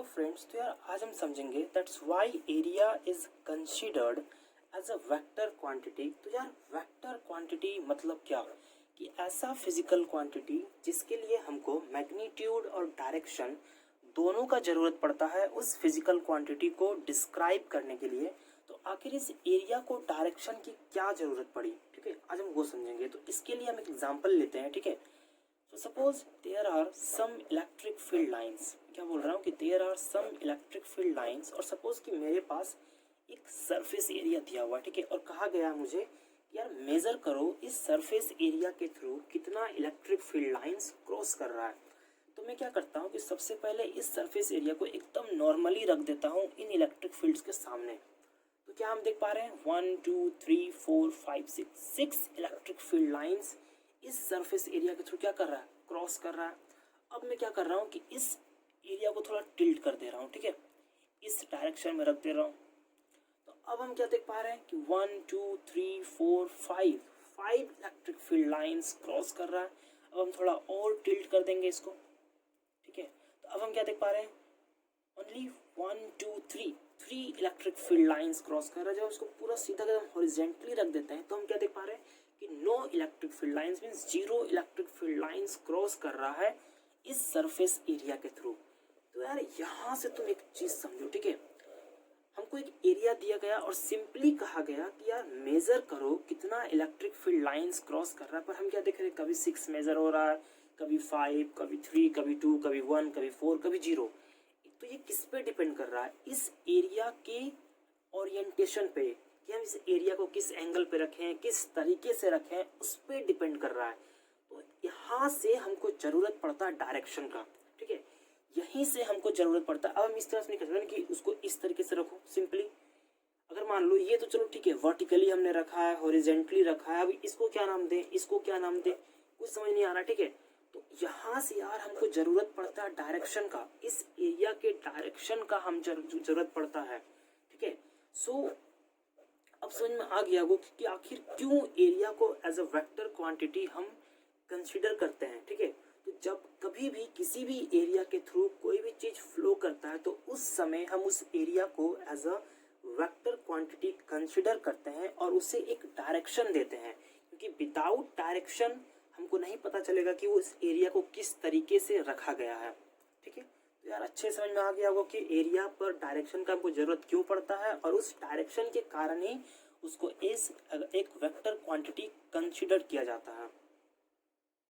Friends, तो यार आज हम समझेंगे that's why area is considered as a vector quantity. तो यार वेक्टर क्वांटिटी मतलब क्या, कि ऐसा फिजिकल क्वांटिटी जिसके लिए हमको मैग्नीट्यूड और डायरेक्शन दोनों का ज़रूरत पड़ता है उस फिजिकल क्वांटिटी को डिस्क्राइब करने के लिए। तो आखिर इस एरिया को डायरेक्शन की क्या ज़रूरत पड़ी, ठीक है, आज हम वो समझेंगे। तो इसके लिए हम एक एग्जांपल लेते हैं, ठीक है। So suppose there are some electric field lines, क्या बोल रहा हूँ कि there are some electric field lines, और suppose कि मेरे पास एक सरफेस एरिया दिया हुआ है, ठीक है, और कहा गया मुझे कि यार मेज़र करो इस सरफेस एरिया के थ्रू कितना इलेक्ट्रिक फील्ड लाइंस क्रॉस कर रहा है। तो मैं क्या करता हूँ कि सबसे पहले इस सरफेस एरिया को एकदम नॉर्मली रख देता हूँ इन इलेक्ट्रिक फील्ड्स के सामने। तो क्या हम देख पा रहे हैं 1 2 3 4 5 6 इलेक्ट्रिक फील्ड लाइंस इस सरफेस एरिया के थ्रू क्या कर रहा है, क्रॉस कर रहा है। अब मैं क्या कर रहा हूँ कि इस एरिया को थोड़ा टिल्ट कर दे रहा हूँ, ठीक है, इस डायरेक्शन में रख दे रहा हूँ। तो अब हम क्या देख पा रहे हैं कि 1 2 3 4 5 इलेक्ट्रिक फील्ड लाइंस क्रॉस कर रहा है। अब हम थोड़ा और टिल्ट कर देंगे इसको, ठीक है। तो अब हम क्या देख पा रहे हैं, only 1 2 3 electric field lines cross कर रहा है। जब उसको पूरा सीधा एकदम हॉरिजॉन्टली रख देते हैं तो हम क्या देख पा रहे हैं कि no electric field lines means zero electric field lines cross कर रहा है इस सरफेस एरिया के थ्रू। तो यार यहाँ से तुम एक चीज समझो, ठीक है, हमको एक एरिया दिया गया और सिंपली कहा गया कि यार मेजर करो कितना इलेक्ट्रिक फील्ड लाइंस क्रॉस कर रहा है। पर हम क्या देख रहे हैं, कभी 6 मेजर हो रहा है, कभी 5, कभी 3, कभी 2, कभी 1, कभी 4, कभी 0। तो ये किस पे डिपेंड कर रहा है, इस एरिया के ओरिएंटेशन पे, कि हम इस एरिया को किस एंगल पे रखें, किस तरीके से रखें, उस पर डिपेंड कर रहा है। तो यहाँ से हमको ज़रूरत पड़ता है डायरेक्शन का, ठीक है, यहीं से हमको ज़रूरत पड़ता है। अब हम इस तरह से नहीं कर सकते कि उसको इस तरीके से रखो सिंपली। अगर मान लो ये तो चलो ठीक है, वर्टिकली हमने रखा है, हॉरिजेंटली रखा है, अभी इसको क्या नाम दें, इसको क्या नाम दें, कुछ समझ नहीं आ रहा, ठीक है। तो यहाँ से यार हमको ज़रूरत पड़ता है डायरेक्शन का, इस एरिया के डायरेक्शन का हम ज़रूरत पड़ता है, ठीक है। सो अब समझ में आ गया वो कि आखिर क्यों एरिया को एज अ वेक्टर क्वांटिटी हम कंसीडर करते हैं, ठीक है। तो जब कभी भी किसी भी एरिया के थ्रू कोई भी चीज़ फ्लो करता है तो उस समय हम उस एरिया को as a vector quantity consider करते हैं और उसे एक डायरेक्शन देते हैं, क्योंकि विदाउट डायरेक्शन हमको नहीं पता चलेगा कि वो इस एरिया को किस तरीके से रखा गया है, ठीक है। तो यार अच्छे समझ में आ गया होगा कि एरिया पर डायरेक्शन का हमको ज़रूरत क्यों पड़ता है, और उस डायरेक्शन के कारण ही उसको एक वेक्टर क्वांटिटी कंसीडर किया जाता है।